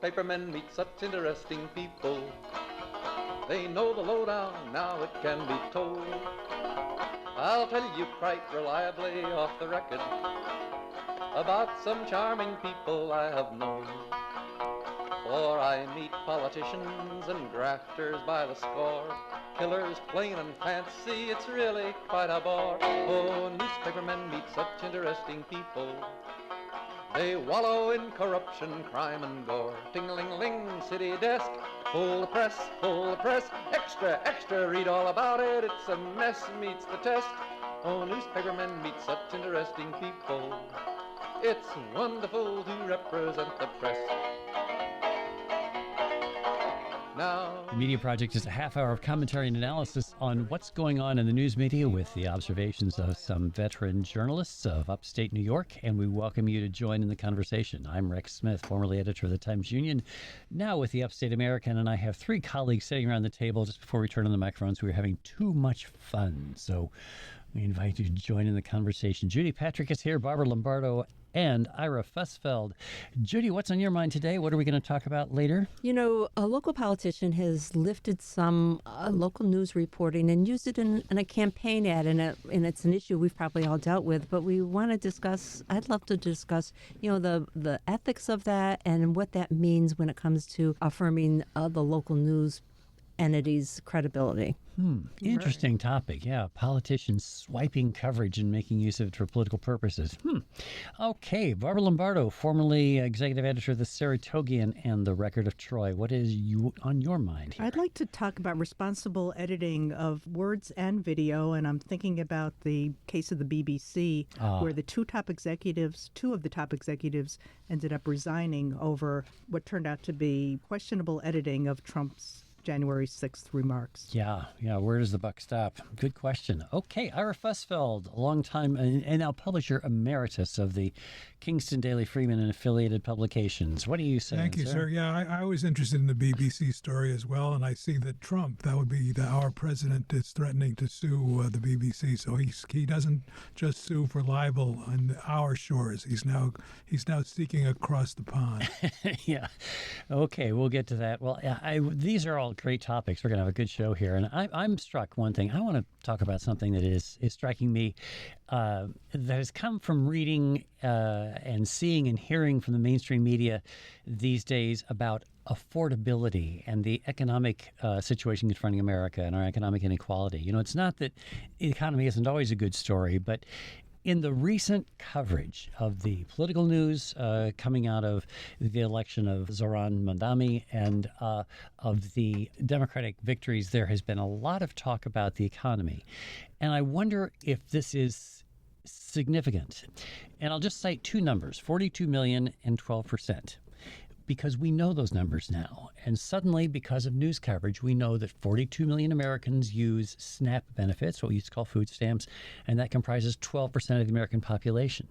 newspapermen meet such interesting people. They know the lowdown, now it can be told. I'll tell you quite reliably off the record about some charming people I have known. For I meet politicians and grafters by the score, killers plain and fancy, it's really quite a bore. Oh, newspapermen meet such interesting people. They wallow in corruption, crime and gore. Ting-a-ling-ling, city desk, full of press, extra, extra, read all about it, it's a mess, meets the test. Oh, newspapermen meet such interesting people. It's wonderful to represent the press. Now, The Media Project is a half hour of commentary and analysis on what's going on in the news media with the observations of some veteran journalists of upstate New York, and we welcome you to join in the conversation. I'm Rex Smith, formerly editor of the Times-Union, now with the Upstate American, and I have three colleagues sitting around the table. Just before we turn on the microphones, we were having too much fun, so we invite you to join in the conversation. Judy Patrick is here, Barbara Lombardo, and Ira Fussfeld. Judy, what's on your mind today? What are we going to talk about later? You know, a local politician has lifted some local news reporting and used it in a campaign ad, and it's an issue we've probably all dealt with, but we want to discuss, I'd love to discuss, the ethics of that and what that means when it comes to affirming the local news entity's credibility. Interesting topic. Yeah, politicians swiping coverage and making use of it for political purposes. Okay, Barbara Lombardo, formerly executive editor of the Saratogian and the Record of Troy. What is on your mind here? I'd like to talk about responsible editing of words and video, and I'm thinking about the case of the BBC, where the two of the top executives ended up resigning over what turned out to be questionable editing of Trump's January 6th remarks. Yeah. Where does the buck stop? Good question. Okay, Ira Fussfeld, a longtime and now publisher emeritus of the Kingston Daily Freeman and affiliated publications. What do you say? Thank you, sir. Yeah, I was interested in the BBC story as well, and I see that Trump, that would be our president, is threatening to sue the BBC. So he doesn't just sue for libel on our shores. He's now seeking across the pond. Yeah. Okay, we'll get to that. Well, these are all great topics. We're going to have a good show here. And I'm struck one thing. I want to talk about something that is striking me that has come from reading and seeing and hearing from the mainstream media these days about affordability and the economic situation confronting America and our economic inequality. It's not that the economy isn't always a good story, but in the recent coverage of the political news coming out of the election of Zoran Mandami and of the Democratic victories, there has been a lot of talk about the economy. And I wonder if this is significant. And I'll just cite two numbers, 42 million and 12%. Because we know those numbers now. And suddenly, because of news coverage, we know that 42 million Americans use SNAP benefits, what we used to call food stamps, and that comprises 12% of the American population.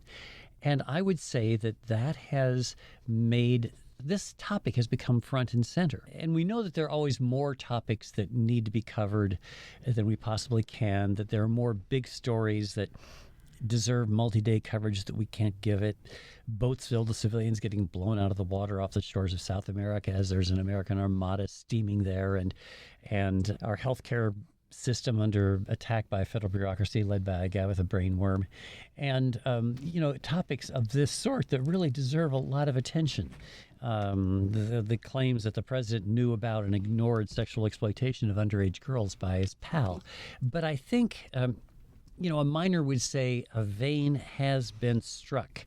And I would say that has made this topic has become front and center. And we know that there are always more topics that need to be covered than we possibly can, that there are more big stories that deserve multi-day coverage that we can't give it. Boats filled with civilians getting blown out of the water off the shores of South America as there's an American armada steaming there, and our healthcare system under attack by a federal bureaucracy led by a guy with a brainworm, and topics of this sort that really deserve a lot of attention. The claims that the president knew about and ignored sexual exploitation of underage girls by his pal. But I think a miner would say a vein has been struck.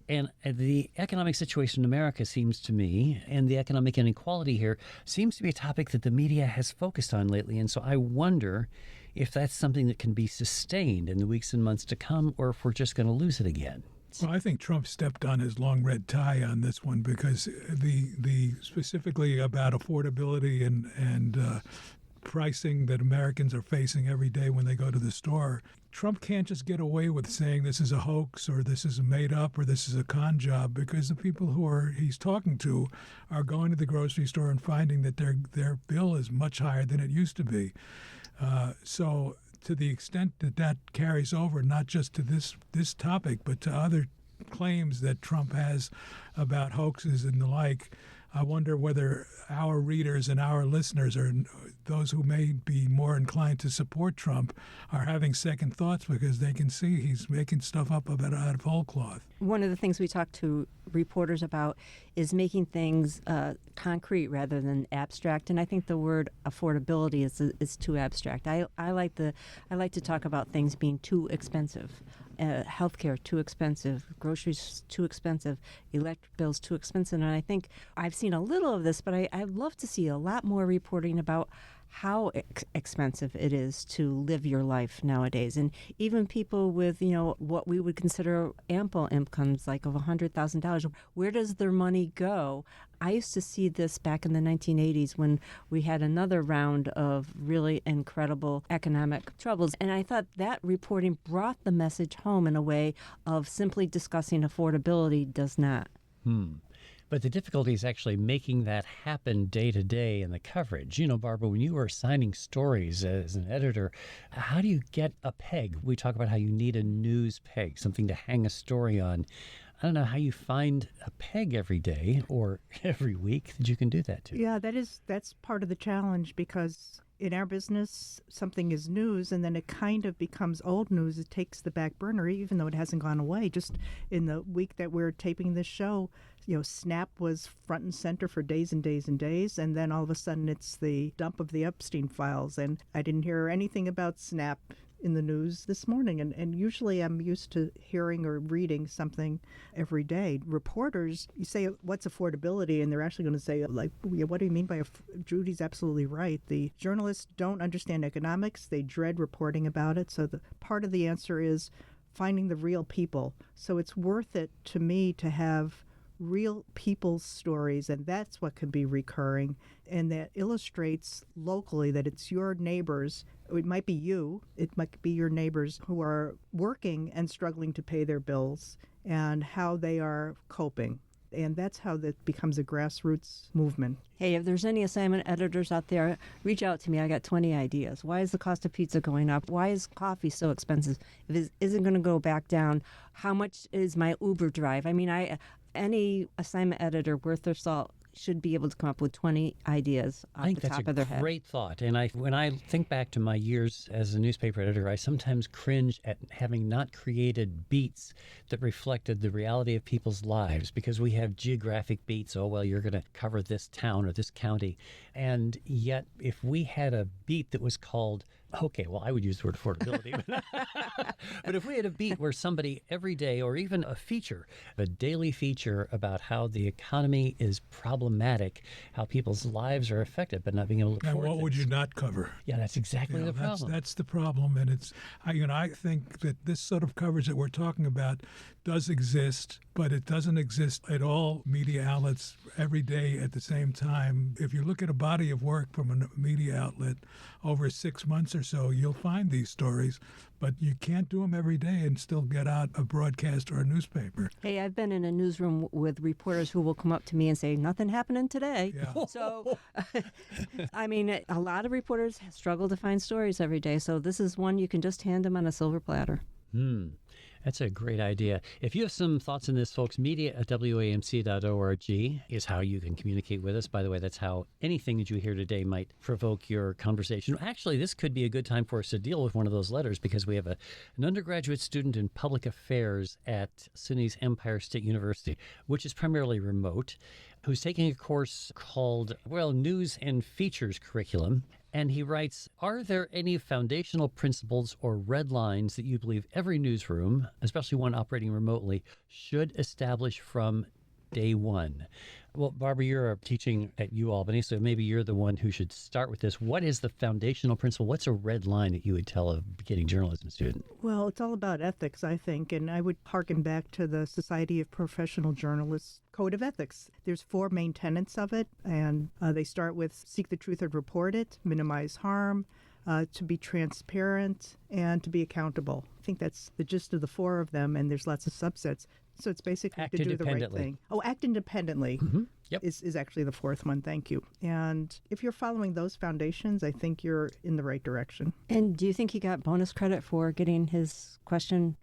And the economic situation in America seems to me, and the economic inequality here, seems to be a topic that the media has focused on lately. And so I wonder if that's something that can be sustained in the weeks and months to come, or if we're just going to lose it again. Well, I think Trump stepped on his long red tie on this one, because the specifically about affordability and pricing that Americans are facing every day when they go to the store. Trump can't just get away with saying this is a hoax or this is a made up or this is a con job, because the people he's talking to are going to the grocery store and finding that their bill is much higher than it used to be. So to the extent that carries over, not just to this topic, but to other claims that Trump has about hoaxes and the like, I wonder whether our readers and our listeners, or those who may be more inclined to support Trump, are having second thoughts because they can see he's making stuff up out of whole cloth. One of the things we talk to reporters about is making things concrete rather than abstract, and I think the word affordability is too abstract. I like to talk about things being too expensive. Healthcare too expensive, groceries too expensive, electric bills too expensive. And I think I've seen a little of this, but I'd love to see a lot more reporting about how expensive it is to live your life nowadays. And even people with, what we would consider ample incomes, like of $100,000, where does their money go? I used to see this back in the 1980s when we had another round of really incredible economic troubles. And I thought that reporting brought the message home in a way of simply discussing affordability does not. But the difficulty is actually making that happen day to day in the coverage. Barbara, when you were assigning stories as an editor, how do you get a peg? We talk about how you need a news peg, something to hang a story on. I don't know how you find a peg every day or every week that you can do that to. Yeah, that's part of the challenge, because in our business, something is news and then it kind of becomes old news. It takes the back burner, even though it hasn't gone away. Just in the week that we're taping this show, Snap was front and center for days and days and days, and then all of a sudden it's the dump of the Epstein files, and I didn't hear anything about Snap in the news this morning. And usually I'm used to hearing or reading something every day. Reporters, you say, what's affordability? And they're actually going to say, like, what do you mean by Judy's absolutely right. The journalists don't understand economics. They dread reporting about it. So the part of the answer is finding the real people. So it's worth it to me to have real people's stories, and that's what can be recurring, and that illustrates locally that it's your neighbors. It might be you, it might be your neighbors who are working and struggling to pay their bills, and how they are coping. And that's how that becomes a grassroots movement. Hey, if there's any assignment editors out there, reach out to me. I got 20 ideas. Why is the cost of pizza going up? Why is coffee so expensive? If it isn't going to go back down, how much is my Uber drive? I mean, any assignment editor worth their salt should be able to come up with 20 ideas off the top of their head. I think that's a great thought. And when I think back to my years as a newspaper editor, I sometimes cringe at having not created beats that reflected the reality of people's lives, because we have geographic beats. Oh, well, you're going to cover this town or this county. And yet, if we had a beat that was called, okay, well, I would use the word affordability. But if we had a beat where somebody every day, or even a daily feature about how the economy is problematic, how people's lives are affected, but not being able to afford And what would things. you not cover? Yeah, that's exactly the problem. That's the problem. And it's, I think that this sort of coverage that we're talking about does exist, but it doesn't exist at all media outlets every day at the same time. If you look at a body of work from a media outlet over 6 months or so, you'll find these stories, but you can't do them every day and still get out a broadcast or a newspaper. Hey, I've been in a newsroom with reporters who will come up to me and say, nothing happening today. Yeah. So, I mean, a lot of reporters struggle to find stories every day. So this is one you can just hand them on a silver platter. That's a great idea. If you have some thoughts on this, folks, media@wamc.org is how you can communicate with us. By the way, that's how anything that you hear today might provoke your conversation. Actually, this could be a good time for us to deal with one of those letters, because we have an undergraduate student in public affairs at SUNY's Empire State University, which is primarily remote, who's taking a course called, News and Features Curriculum. And he writes, are there any foundational principles or red lines that you believe every newsroom, especially one operating remotely, should establish from day one? Well, Barbara, you're teaching at UAlbany, so maybe you're the one who should start with this. What is the foundational principle? What's a red line that you would tell a beginning journalism student? Well, it's all about ethics, I think, and I would harken back to the Society of Professional Journalists Code of Ethics. There's 4 main tenets of it, and they start with seek the truth and report it, minimize harm, to be transparent, and to be accountable. I think that's the gist of the 4 of them, and there's lots of subsets. So it's basically Act to do the right independently. thing. Oh, act independently Yep. is actually the fourth one. Thank you. And if you're following those foundations, I think you're in the right direction. And do you think he got bonus credit for getting his question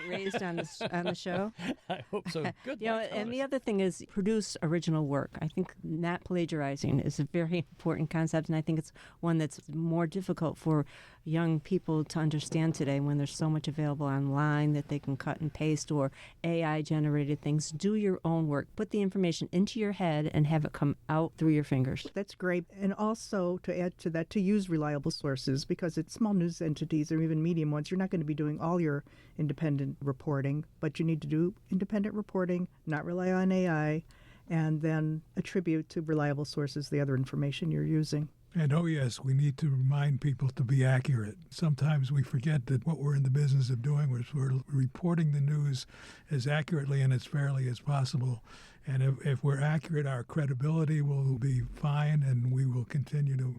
raised on the show? I hope so. Good You know, luck, and Thomas. the other thing is produce original work. I think not plagiarizing is a very important concept, and I think it's one that's more difficult for young people to understand today when there's so much available online that they can cut and paste or AI generated things. Do your own work. Put the information into your head and have it come out through your fingers. That's great. And also to add to that, to use reliable sources, because it's small news entities or even medium ones, you're not going to be doing all your independent reporting, but you need to do independent reporting, not rely on AI, and then attribute to reliable sources the other information you're using. And oh yes, we need to remind people to be accurate. Sometimes we forget that what we're in the business of doing is we're reporting the news as accurately and as fairly as possible. And if we're accurate, our credibility will be fine and we will continue to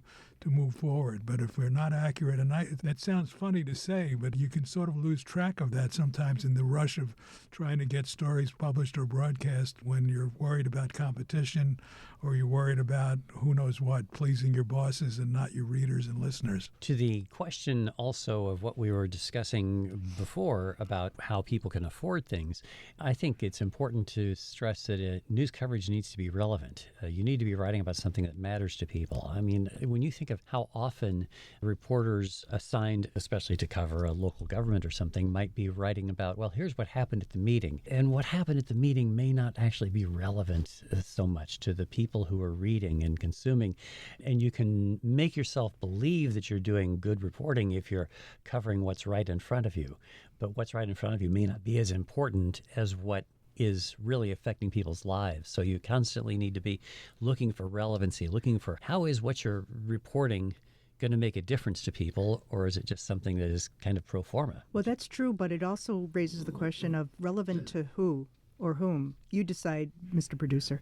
move forward. But if we're not accurate, and that sounds funny to say, but you can sort of lose track of that sometimes in the rush of trying to get stories published or broadcast when you're worried about competition or you're worried about who knows what, pleasing your bosses and not your readers and listeners. To the question also of what we were discussing before about how people can afford things, I think it's important to stress that news coverage needs to be relevant. You need to be writing about something that matters to people. I mean, when you think of how often reporters assigned, especially to cover a local government or something, might be writing about, well, here's what happened at the meeting. And what happened at the meeting may not actually be relevant so much to the people who are reading and consuming. And you can make yourself believe that you're doing good reporting if you're covering what's right in front of you. But what's right in front of you may not be as important as what is really affecting people's lives. So you constantly need to be looking for relevancy, looking for how is what you're reporting going to make a difference to people, or is it just something that is kind of pro forma? Well, that's true, but it also raises the question of relevant to who or whom. You decide, Mr. Producer.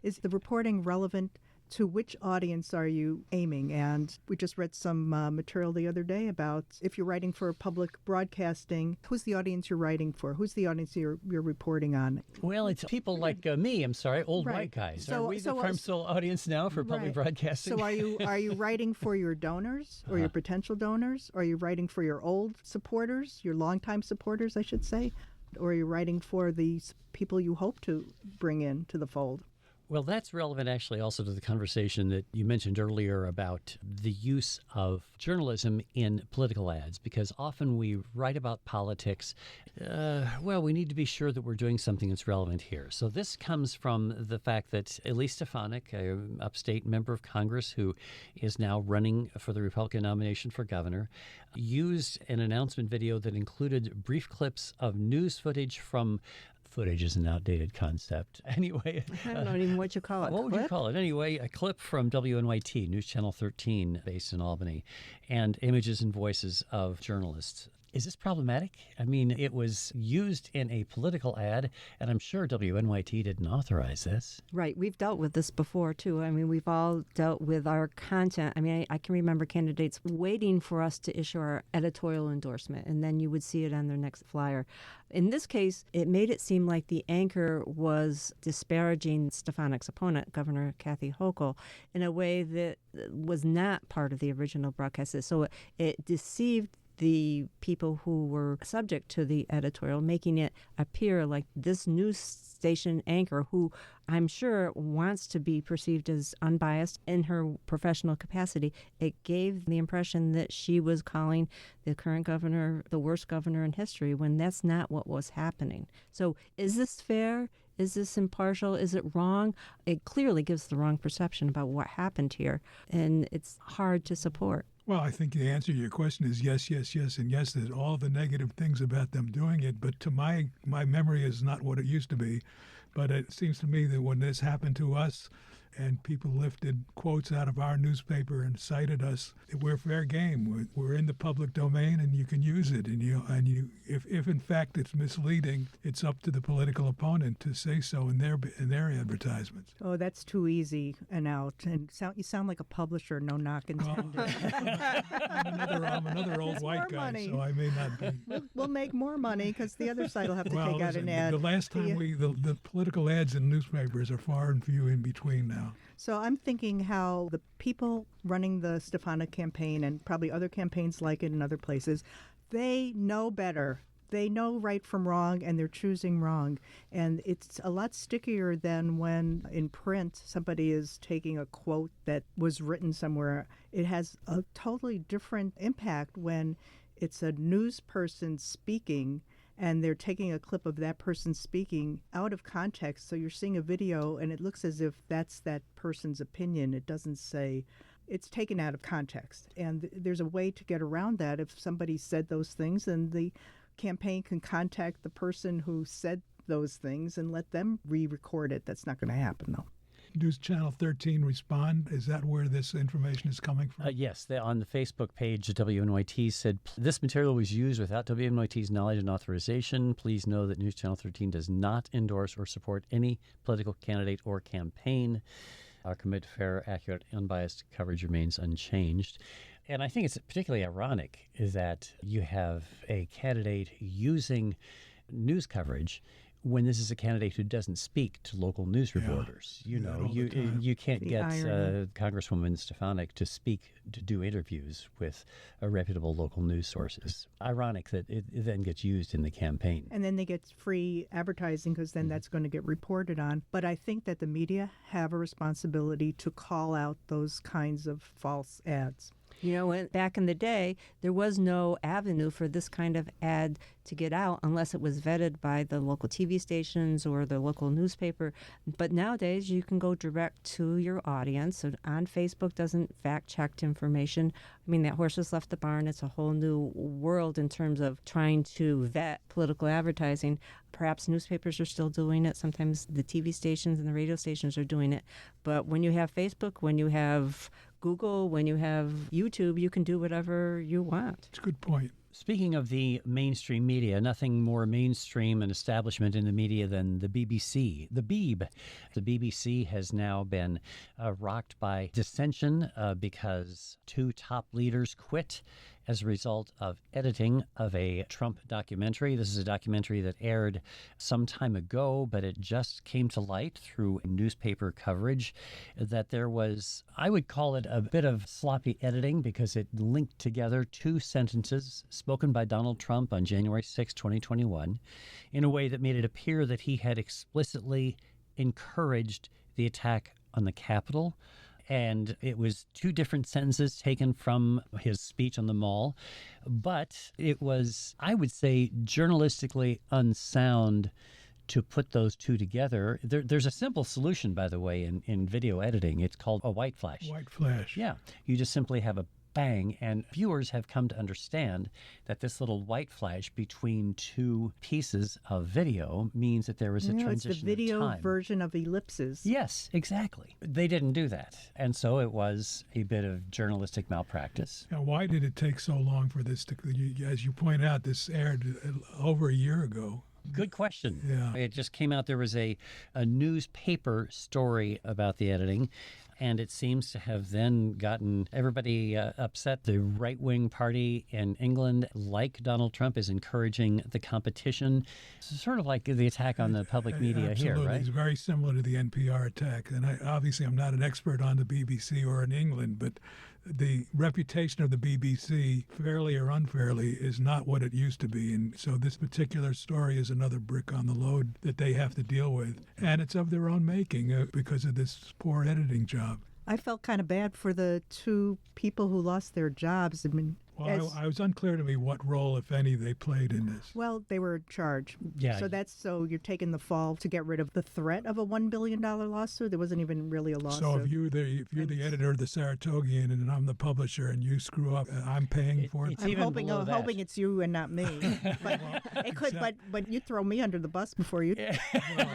Is the reporting relevant to which audience are you aiming? And we just read some material the other day about if you're writing for public broadcasting, who's the audience you're writing for? Who's the audience you're reporting on? Well, it's people like me, I'm sorry, old Right. white guys. So- are we so- the prime sole audience now for public Right. broadcasting? So are you writing for your donors or your potential donors? Or are you writing for your old supporters, your longtime supporters, I should say? Or are you writing for the people you hope to bring in to the fold? Well, that's relevant actually also to the conversation that you mentioned earlier about the use of journalism in political ads, because often we write about politics. Well, we need to be sure that we're doing something that's relevant here. So this comes from the fact that Elise Stefanik, an upstate member of Congress who is now running for the Republican nomination for governor, used an announcement video that included brief clips of news footage from footage is an outdated concept. Anyway, I don't know even what you call it. what would you Clip? call it? Anyway, a clip from WNYT, News Channel 13, based in Albany, and images and voices of journalists. Is this problematic? I mean, it was used in a political ad, and I'm sure WNYT didn't authorize this. Right. We've dealt with this before, too. I mean, we've all dealt with our content. I mean, I can remember candidates waiting for us to issue our editorial endorsement, and then you would see it on their next flyer. In this case, it made it seem like the anchor was disparaging Stefanik's opponent, Governor Kathy Hochul, in a way that was not part of the original broadcast. So it deceived the people who were subject to the editorial, making it appear like this news station anchor, who I'm sure wants to be perceived as unbiased in her professional capacity, it gave the impression that she was calling the current governor the worst governor in history, when that's not what was happening. So is this fair? Is this impartial? Is it wrong? It clearly gives the wrong perception about what happened here, and it's hard to support. Well, I think the answer to your question is yes, yes, yes, and yes. There's all the negative things about them doing it, but to my memory is not what it used to be. But it seems to me that when this happened to us, and people lifted quotes out of our newspaper and cited us. We're fair game. We're in the public domain, and you can use it. And if in fact it's misleading, it's up to the political opponent to say so in their advertisements. Oh, that's too easy and out. And you sound like a publisher. No knock intended. I'm another old white guy, money. so I may not be. We'll make more money because the other side will have to take out listen, an ad. The last time the political ads in newspapers are far and few in between now. So I'm thinking how the people running the Stefanik campaign and probably other campaigns like it in other places, they know better. They know right from wrong, and they're choosing wrong. And it's a lot stickier than when in print somebody is taking a quote that was written somewhere. It has a totally different impact when it's a news person speaking and they're taking a clip of that person speaking out of context. So you're seeing a video and it looks as if that's that person's opinion. It doesn't say, it's taken out of context. And there's a way to get around that. If somebody said those things, then the campaign can contact the person who said those things and let them re-record it. That's not going to happen, though. Does Channel 13 respond? Is that where this information is coming from? Yes. On the Facebook page, WNYT said, this material was used without WNYT's knowledge and authorization. Please know that News Channel 13 does not endorse or support any political candidate or campaign. Our commitment to fair, accurate, unbiased coverage remains unchanged. And I think it's particularly ironic is that you have a candidate using news coverage when this is a candidate who doesn't speak to local news reporters. You can't get Congresswoman Stefanik to do interviews with reputable local news sources. Ironic that it then gets used in the campaign. And then they get free advertising because then that's going to get reported on. But I think that the media have a responsibility to call out those kinds of false ads. You know, back in the day, there was no avenue for this kind of ad to get out unless it was vetted by the local TV stations or the local newspaper. But nowadays, you can go direct to your audience. So on Facebook doesn't fact-checked information. I mean, that horse has left the barn. It's a whole new world in terms of trying to vet political advertising. Perhaps newspapers are still doing it. Sometimes the TV stations and the radio stations are doing it. But when you have Facebook, when you have Google, when you have YouTube, you can do whatever you want. It's a good point. Speaking of the mainstream media, nothing more mainstream and establishment in the media than the BBC, the Beeb. The BBC has now been rocked by dissension because two top leaders quit as a result of editing of a Trump documentary. This is a documentary that aired some time ago, but it just came to light through newspaper coverage that there was, I would call it a bit of sloppy editing because it linked together two sentences spoken by Donald Trump on January 6, 2021, in a way that made it appear that he had explicitly encouraged the attack on the Capitol. And it was two different sentences taken from his speech on the Mall. But it was, I would say, journalistically unsound to put those two together. There's a simple solution, by the way, in video editing. It's called a white flash. White flash. Yeah. You just simply have a bang, and viewers have come to understand that this little white flash between two pieces of video means that there was a transition it's the video of time. version of ellipses. Yes, exactly. They didn't do that, and so it was a bit of journalistic malpractice. Now, why did it take so long for this to, as you point out, this aired over a year ago? Good question. Yeah. It just came out. There was a newspaper story about the editing, and it seems to have then gotten everybody upset. The right-wing party in England, like Donald Trump, is encouraging the competition. It's sort of like the attack on the public media here, right? It's very similar to the NPR attack. And obviously I'm not an expert on the BBC or in England, but the reputation of the BBC, fairly or unfairly, is not what it used to be. And so this particular story is another brick on the load that they have to deal with. And it's of their own making because of this poor editing job. I felt kind of bad for the two people who lost their jobs. I mean, well, I was unclear to me what role, if any, they played in this. Well, they were in charge. Yeah. So you're taking the fall to get rid of the threat of a $1 billion lawsuit. There wasn't even really a lawsuit. So if you're the editor of the Saratogian and I'm the publisher and you screw up, I'm paying for it. I'm hoping it's you and not me. But it could. But you throw me under the bus before you. Well,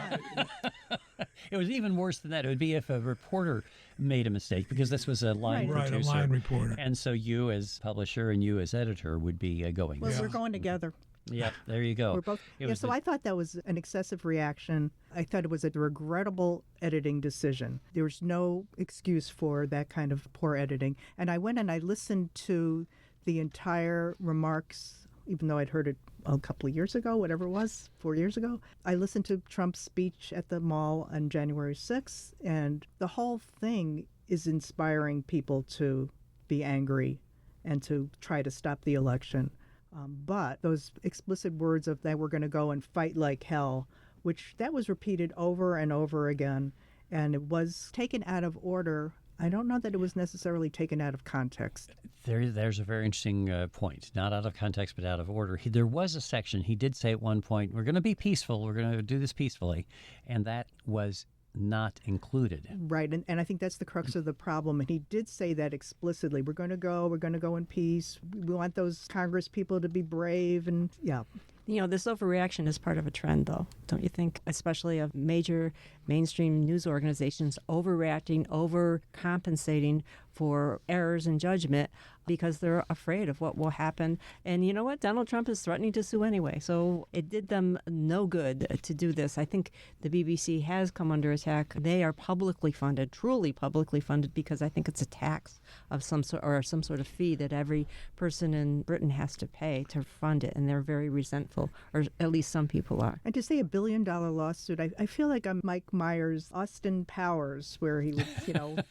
It was even worse than that. It would be if a reporter made a mistake, because this was a line producer. Right, a line reporter. And so you as publisher and you as editor would be going. Well, we're going together. Yeah, there you go. We're both. So I thought that was an excessive reaction. I thought it was a regrettable editing decision. There was no excuse for that kind of poor editing. And I went and I listened to the entire remarks, even though I'd heard it a couple of years ago, whatever it was, 4 years ago. I listened to Trump's speech at the mall on January 6th, and the whole thing is inspiring people to be angry and to try to stop the election. But those explicit words of that we're going to go and fight like hell, which that was repeated over and over again, and it was taken out of order. I don't know that it was necessarily taken out of context. There's a very interesting point. Not out of context, but out of order. There was a section, he did say at one point, we're going to be peaceful, we're going to do this peacefully, and that was not included. Right, and I think that's the crux of the problem. And he did say that explicitly. We're going to go in peace. We want those Congress people to be brave, and yeah. You know, this overreaction is part of a trend, though, don't you think? Especially of major mainstream news organizations overreacting, overcompensating for errors in judgment because they're afraid of what will happen. And you know what? Donald Trump is threatening to sue anyway. So it did them no good to do this. I think the BBC has come under attack. They are publicly funded, truly publicly funded, because I think it's a tax of some sort, or some sort of fee that every person in Britain has to pay to fund it. And they're very resentful, or at least some people are. And to say $1 billion lawsuit, I feel like I'm Mike Myers' Austin Powers, where he would,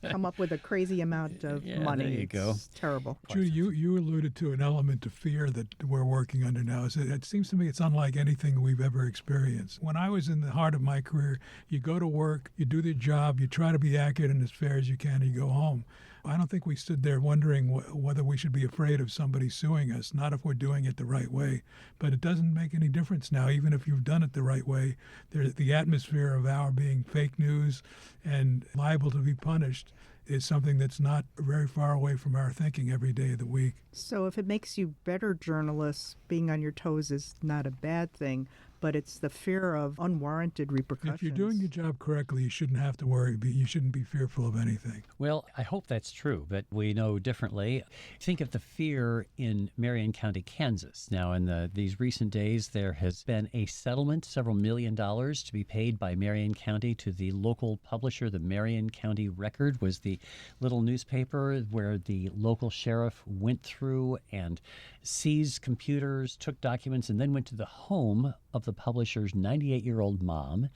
come up with a crazy amount of money. There you go. It's terrible. Judy, you alluded to an element of fear that we're working under now. It seems to me it's unlike anything we've ever experienced. When I was in the heart of my career, you go to work, you do the job, you try to be accurate and as fair as you can, and you go home. I don't think we stood there wondering whether we should be afraid of somebody suing us, not if we're doing it the right way. But it doesn't make any difference now, even if you've done it the right way. The atmosphere of our being fake news and liable to be punished is something that's not very far away from our thinking every day of the week. So if it makes you better journalists, being on your toes is not a bad thing, but it's the fear of unwarranted repercussions. If you're doing your job correctly, you shouldn't have to worry. You shouldn't be fearful of anything. Well, I hope that's true, but we know differently. Think of the fear in Marion County, Kansas. Now, in these recent days, there has been a settlement, several $1 million to be paid by Marion County to the local publisher. The Marion County Record was the little newspaper where the local sheriff went through and seized computers, took documents, and then went to the home of the publisher's 98-year-old mom.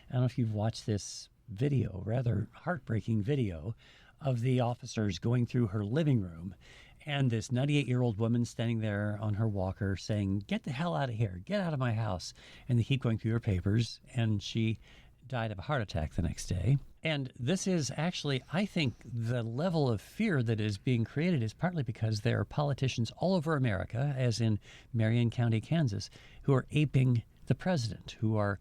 I don't know if you've watched this video, rather heartbreaking video, of the officers going through her living room and this 98-year-old woman standing there on her walker saying, "Get the hell out of here, get out of my house." And they keep going through her papers, and she died of a heart attack the next day. And this is actually, I think, the level of fear that is being created is partly because there are politicians all over America, as in Marion County, Kansas, who are aping the president, who are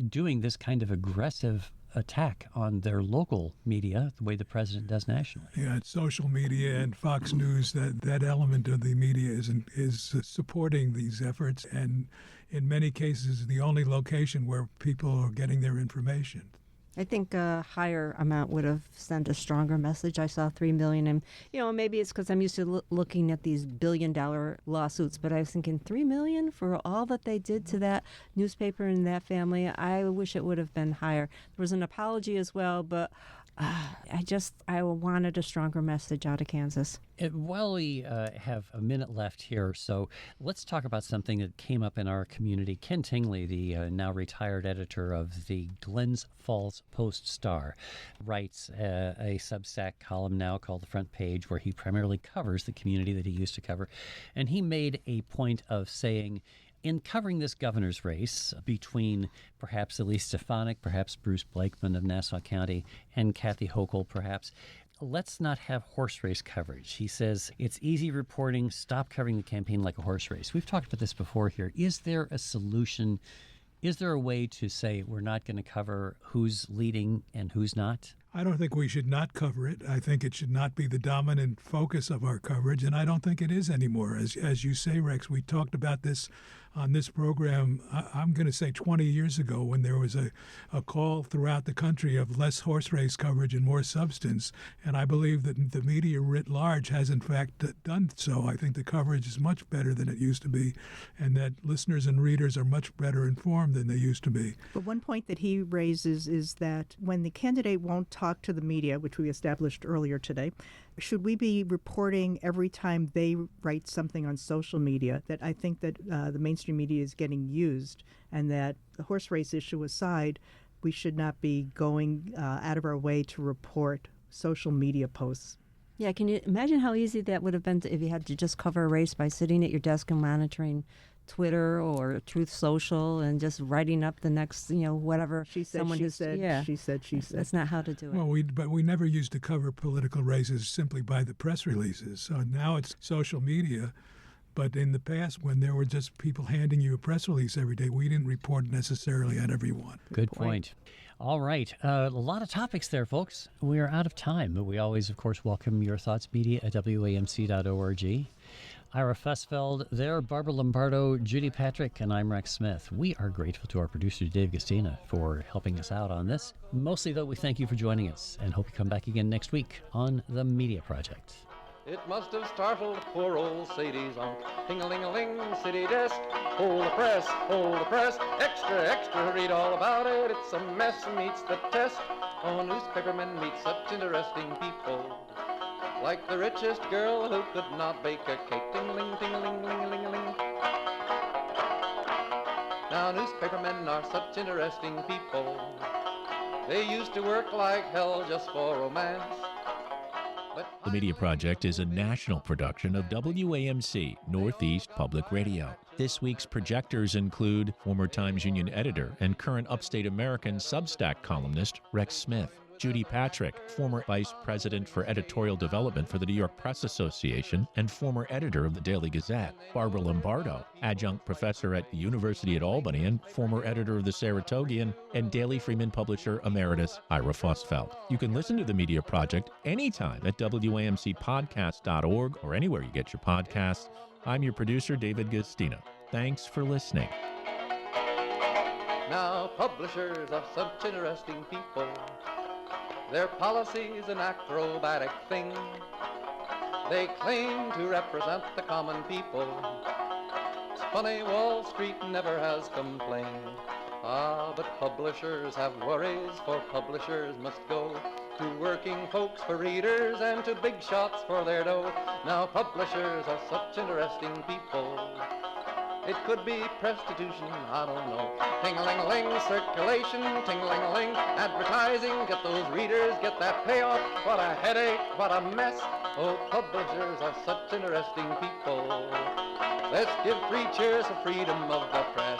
doing this kind of aggressive attack on their local media the way the president does nationally. Yeah, it's social media and Fox News, that element of the media is supporting these efforts, and in many cases the only location where people are getting their information. I think a higher amount would have sent a stronger message. I saw $3 million, and maybe it's because I'm used to looking at these billion-dollar lawsuits. But I was thinking $3 million for all that they did to that newspaper and that family. I wish it would have been higher. There was an apology as well, but I wanted a stronger message out of Kansas. While we have a minute left here, so let's talk about something that came up in our community. Ken Tingley, the now retired editor of the Glens Falls Post-Star, writes a Substack column now called The Front Page, where he primarily covers the community that he used to cover. And he made a point of saying, in covering this governor's race between perhaps Elise Stefanik, perhaps Bruce Blakeman of Nassau County, and Kathy Hochul, perhaps, let's not have horse race coverage. He says, it's easy reporting. Stop covering the campaign like a horse race. We've talked about this before here. Is there a solution? Is there a way to say we're not going to cover who's leading and who's not? I don't think we should not cover it. I think it should not be the dominant focus of our coverage, and I don't think it is anymore. As you say, Rex, we talked about this on this program, I'm going to say 20 years ago, when there was a call throughout the country of less horse race coverage and more substance. And I believe that the media writ large has, in fact, done so. I think the coverage is much better than it used to be, and that listeners and readers are much better informed than they used to be. But one point that he raises is that when the candidate won't talk to the media, which we established earlier today, should we be reporting every time they write something on social media? That I think that the mainstream media is getting used, and that the horse race issue aside, we should not be going out of our way to report social media posts. Yeah, can you imagine how easy that would have been if you had to just cover a race by sitting at your desk and monitoring Twitter or Truth Social and just writing up the next, whatever. She said, someone she who's- said, yeah. she said, she said. That's not how to do it. Well, we never used to cover political races simply by the press releases. So now it's social media. But in the past, when there were just people handing you a press release every day, we didn't report necessarily on every one. Good point. All right. A lot of topics there, folks. We are out of time, but we always, of course, welcome your thoughts, media at WAMC.org. Ira Fussfeld there, Barbara Lombardo, Judy Patrick, and I'm Rex Smith. We are grateful to our producer, Dave Gastina, for helping us out on this. Mostly, though, we thank you for joining us and hope you come back again next week on The Media Project. It must have startled poor old Sadie's unc. Ting-a-ling-a-ling, city desk. Hold the press, extra, extra, read all about it. It's a mess, meets the test. Oh, newspapermen meet such interesting people. Like the richest girl who could not bake a cake. Ting-a-ling, ting-a-ling, ling-a-ling-a-ling. Now newspapermen are such interesting people. They used to work like hell just for romance. The Media Project is a national production of WAMC, Northeast Public Radio. This week's projectors include former Times Union editor and current Upstate American Substack columnist Rex Smith, Judy Patrick, former vice president for editorial development for the New York Press Association and former editor of the Daily Gazette, Barbara Lombardo, adjunct professor at the University at Albany and former editor of the Saratogian, and Daily Freeman publisher emeritus Ira Fussfeld. You can listen to the Media Project anytime at WAMCpodcast.org or anywhere you get your podcasts. I'm your producer, David Gastina. Thanks for listening. Now publishers are such interesting people. Their policy's an acrobatic thing. They claim to represent the common people. It's funny, Wall Street never has complained. Ah, but publishers have worries, for publishers must go to working folks for readers and to big shots for their dough. Now publishers are such interesting people. It could be prostitution, I don't know. Ting-a-ling-a-ling, circulation, ting-a-ling-a-ling, advertising, get those readers, get that payoff. What a headache, what a mess. Oh, publishers are such interesting people. Let's give 3 cheers for freedom of the press.